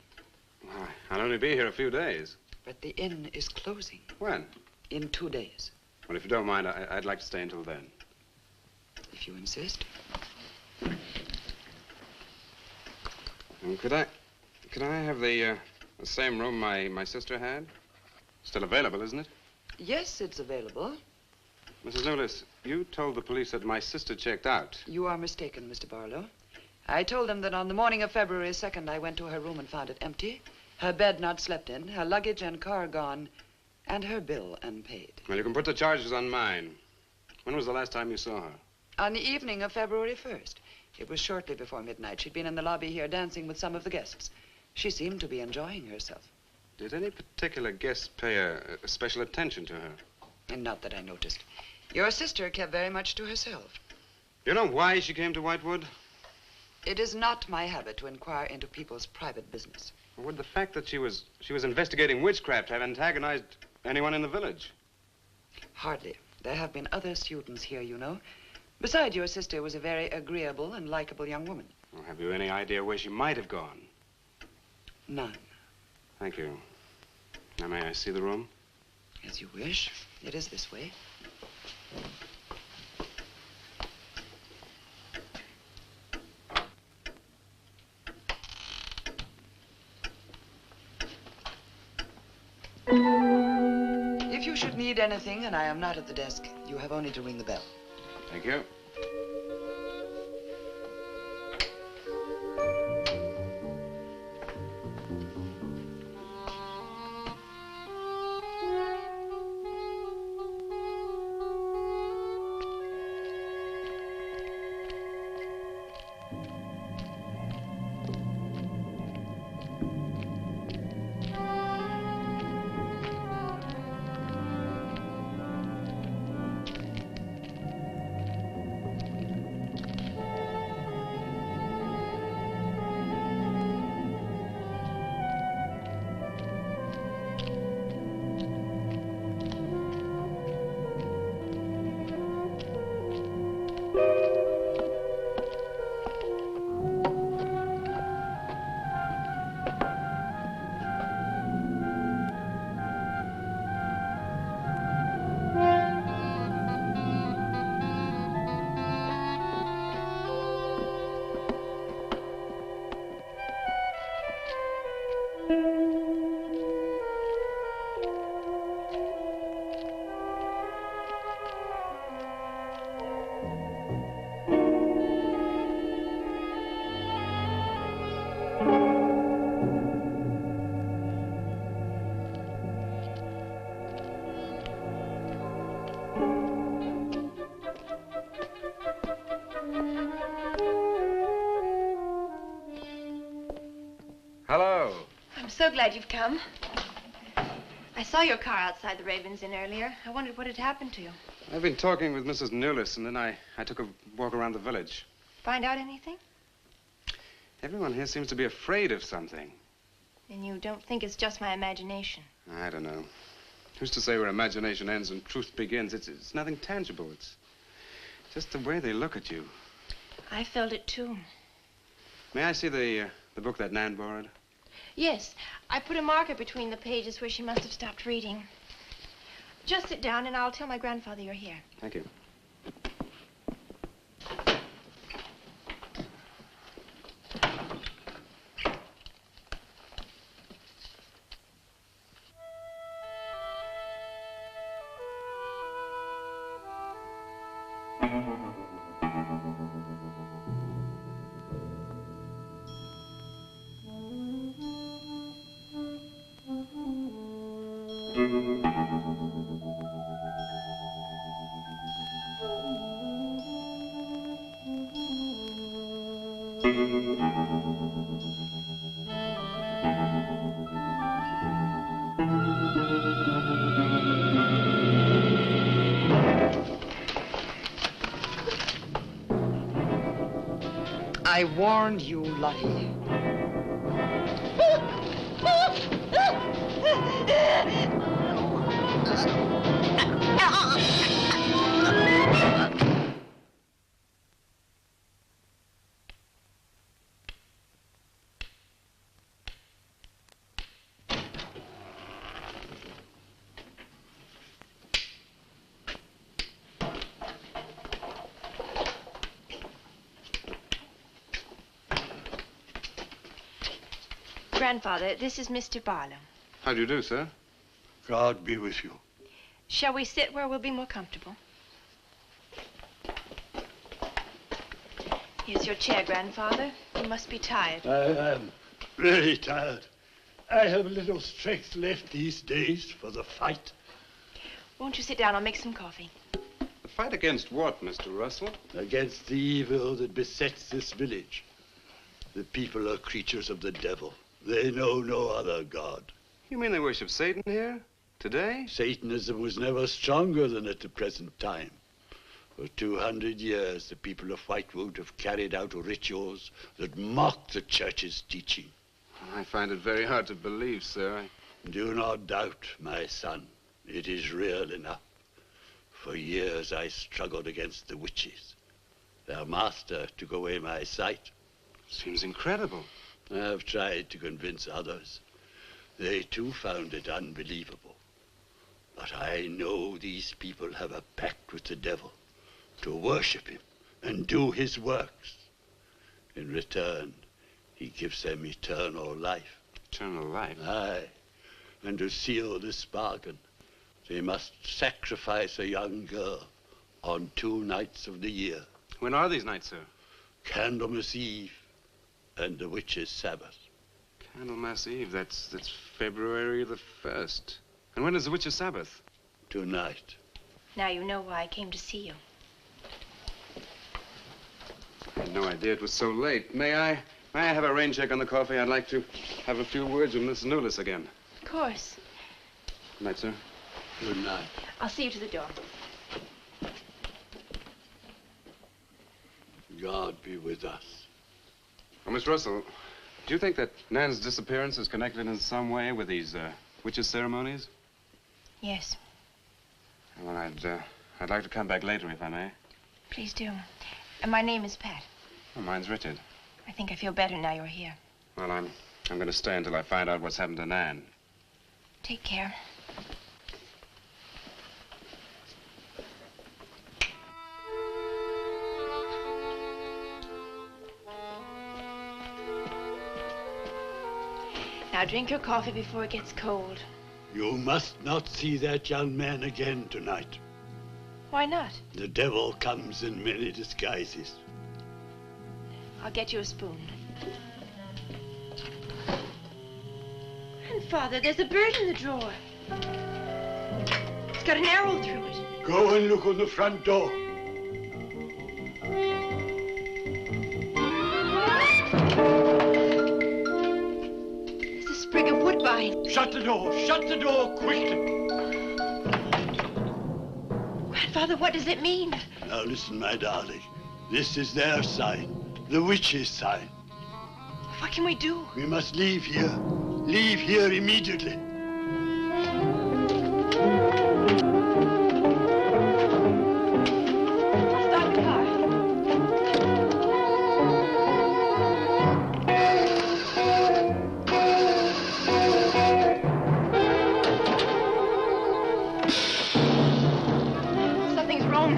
I'll only be here a few days. But the inn is closing. When? In 2 days. Well, if you don't mind, I'd like to stay until then. If you insist. Could I have the same room my sister had? Still available, isn't it? Yes, it's available. Mrs. Newless, you told the police that my sister checked out. You are mistaken, Mr. Barlow. I told them that on the morning of February 2nd, I went to her room and found it empty, her bed not slept in, her luggage and car gone, and her bill unpaid. Well, you can put the charges on mine. When was the last time you saw her? On the evening of February 1st. It was shortly before midnight. She'd been in the lobby here dancing with some of the guests. She seemed to be enjoying herself. Did any particular guest pay a special attention to her? And not that I noticed. Your sister kept very much to herself. You know why she came to Whitewood? It is not my habit to inquire into people's private business. Or would the fact that she was investigating witchcraft have antagonized anyone in the village? Hardly. There have been other students here, you know. Besides, your sister was a very agreeable and likable young woman. Well, have you any idea where she might have gone? None. Thank you. Now, may I see the room? As you wish. It is this way. If you should need anything and I am not at the desk, you have only to ring the bell. Thank you. so glad you've come. I saw your car outside the Ravens Inn earlier. I wondered what had happened to you. I've been talking with Mrs. Newless, and then I took a walk around the village. Find out anything? Everyone here seems to be afraid of something. And you don't think it's just my imagination? I don't know. Who's to say where imagination ends and truth begins? It's nothing tangible. It's just the way they look at you. I felt it too. May I see the book that Nan borrowed? Yes, I put a marker between the pages where she must have stopped reading. Just sit down and I'll tell my grandfather you're here. Thank you. I warned you, Lottie. Grandfather, this is Mr. Barlow. How do you do, sir? God be with you. Shall we sit where we'll be more comfortable? Here's your chair, Grandfather. You must be tired. I am really tired. I have little strength left these days for the fight. Won't you sit down? I'll make some coffee. The fight against what, Mr. Russell? Against the evil that besets this village. The people are creatures of the devil. They know no other god. You mean they worship Satan here? Today? Satanism was never stronger than at the present time. For 200 years, the people of Whitewood have carried out rituals that mock the church's teaching. I find it very hard to believe, sir. Do not doubt, my son. It is real enough. For years, I struggled against the witches. Their master took away my sight. Seems incredible. I have tried to convince others. They too found it unbelievable. But I know these people have a pact with the devil to worship him and do his works. In return, he gives them eternal life. Eternal life? Aye. And to seal this bargain, they must sacrifice a young girl on 2 nights of the year. When are these nights, sir? Candlemas Eve and the witch's Sabbath. Candlemas Eve, that's February the 1st. And when is the witch's Sabbath? Tonight. Now you know why I came to see you. I had no idea it was so late. May I have a rain check on the coffee? I'd like to have a few words with Miss Newless again. Of course. Good night, sir. Good night. I'll see you to the door. God be with us. Oh, Miss Russell, do you think that Nan's disappearance is connected in some way with these witches' ceremonies? Yes. Well, I'd like to come back later, if I may. Please do. And my name is Pat. Oh, mine's Richard. I think I feel better now you're here. Well, I'm going to stay until I find out what's happened to Nan. Take care. Now drink your coffee before it gets cold. You must not see that young man again tonight. Why not? The devil comes in many disguises. I'll get you a spoon. Grandfather, there's a bird in the drawer. It's got an arrow through it. Go and look on the front door. There's a sprig of wood Shut the door! Shut the door quickly! Grandfather, what does it mean? Now listen, my darling. This is their sign. The witch's sign. What can we do? We must leave here. Leave here immediately. Stop the car. Something's wrong.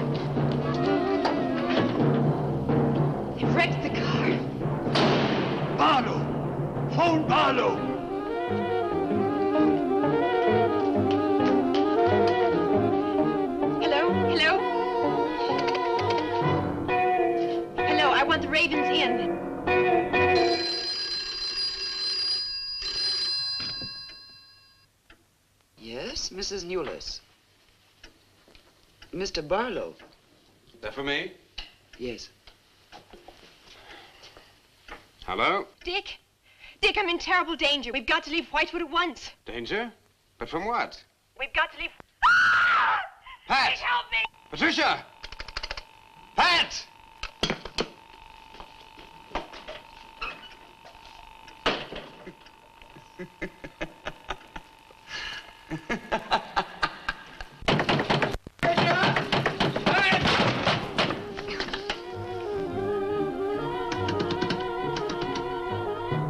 They've wrecked the car. Barlow! Phone Barlow! Hello? Hello? Hello, I want the Ravens Inn. Yes, Mrs. Newless. Mr. Barlow. That for me? Yes. Hello? Dick? Dick, I'm in terrible danger. We've got to leave Whitewood at once. Danger? But from what? We've got to leave... Pat! Please help me! Patricia! Pat!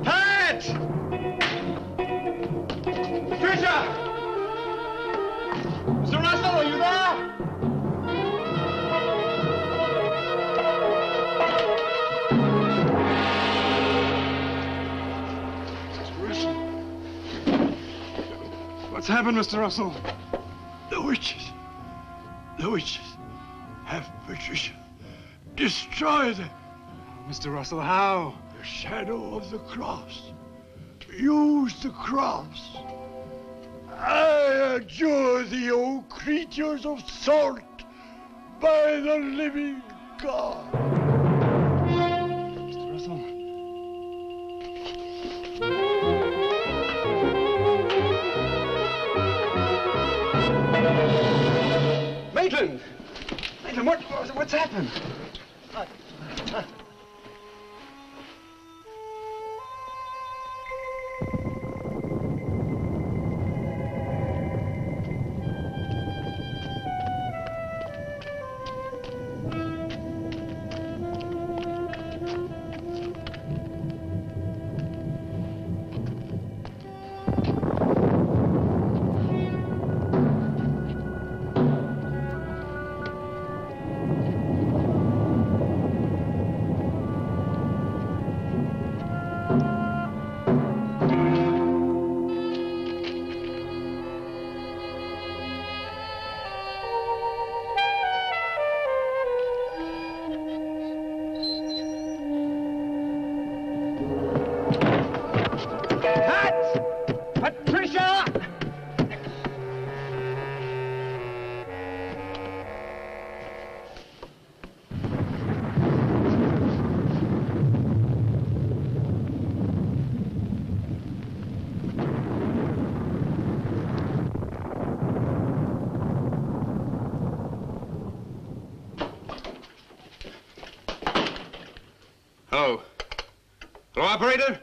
Pat! Patricia! Mr. Russell, are you there? What's happened, Mr. Russell? The witches. The witches have Patricia. Destroy them. Mr. Russell, how? The shadow of the cross. Use the cross. I adjure thee, O creatures of salt, by the living God. Mr. Russell. Maitland! Maitland, what's happened? Patricia! Hello. Hello, operator?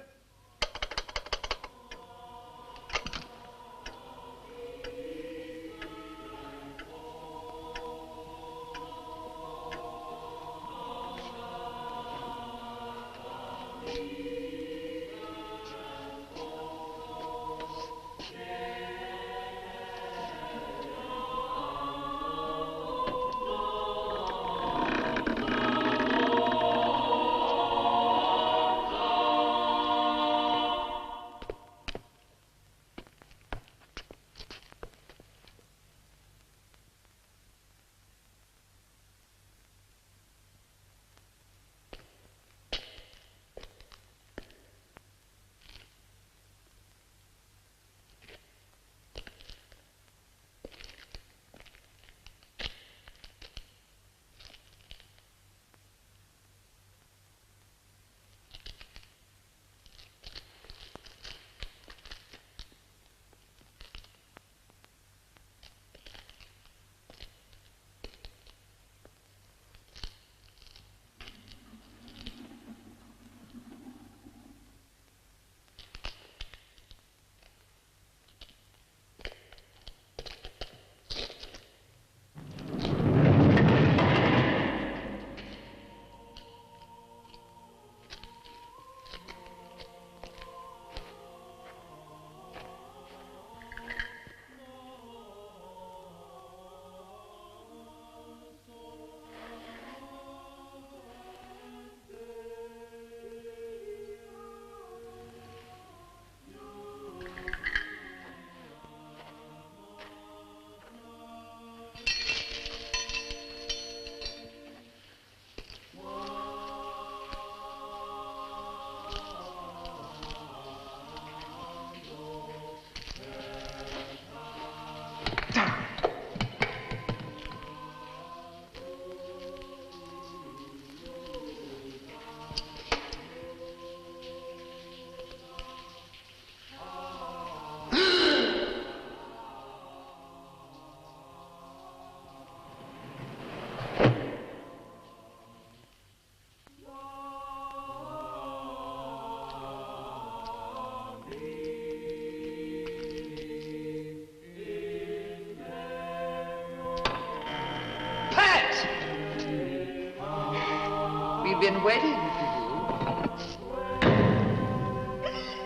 been waiting for you.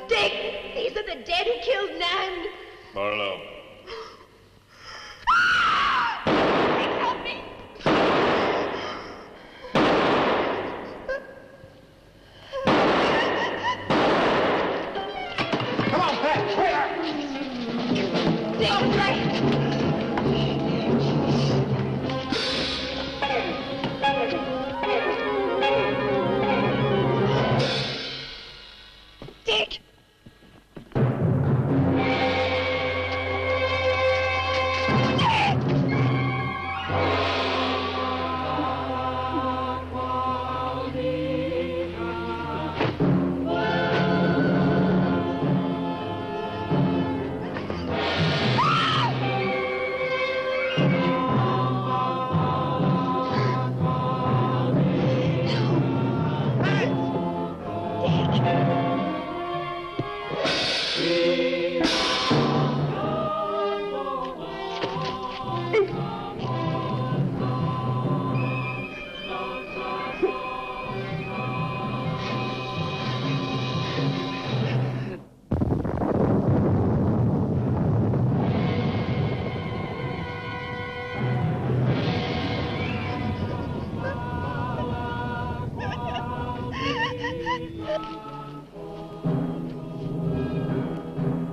Dick, these are the dead who killed Nan. Barlow. Dick, help me. Come on, Pat. Dick, right. Dick!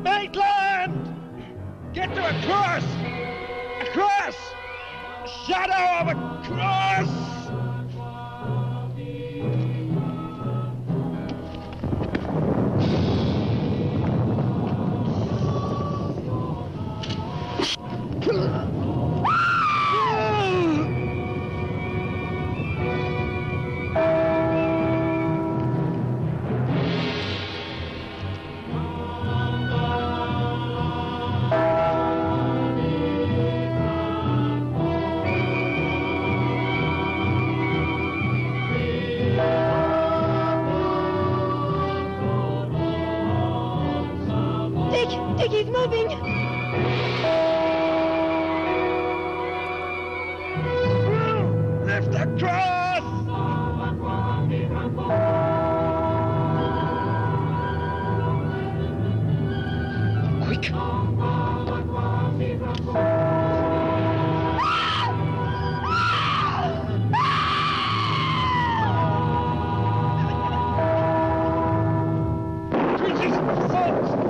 Maitland! Get to a cross! A cross! A shadow of a cross! Dick, he's moving. Lift the cross! Quick.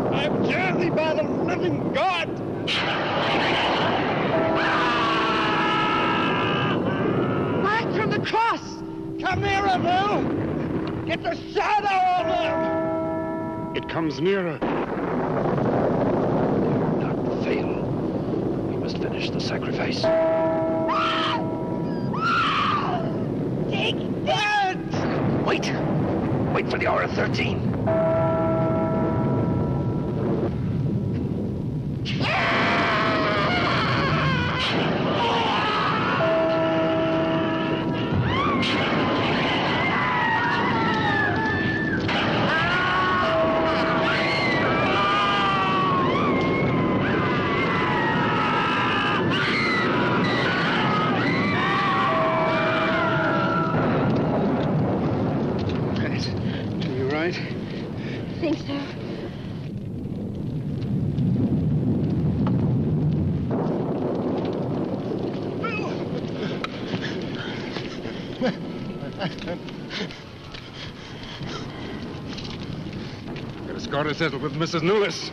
I dare thee by the living God! Back from the cross! Come nearer, Bill! Get the shadow of him! It comes nearer. Not fail. We must finish the sacrifice. Dick! Wait! Wait for the hour of 13. Right? I think so. Got a score to settle with Mrs. Lewis.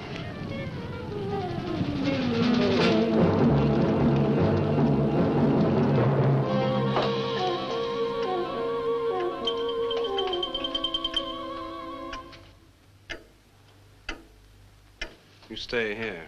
You stay here.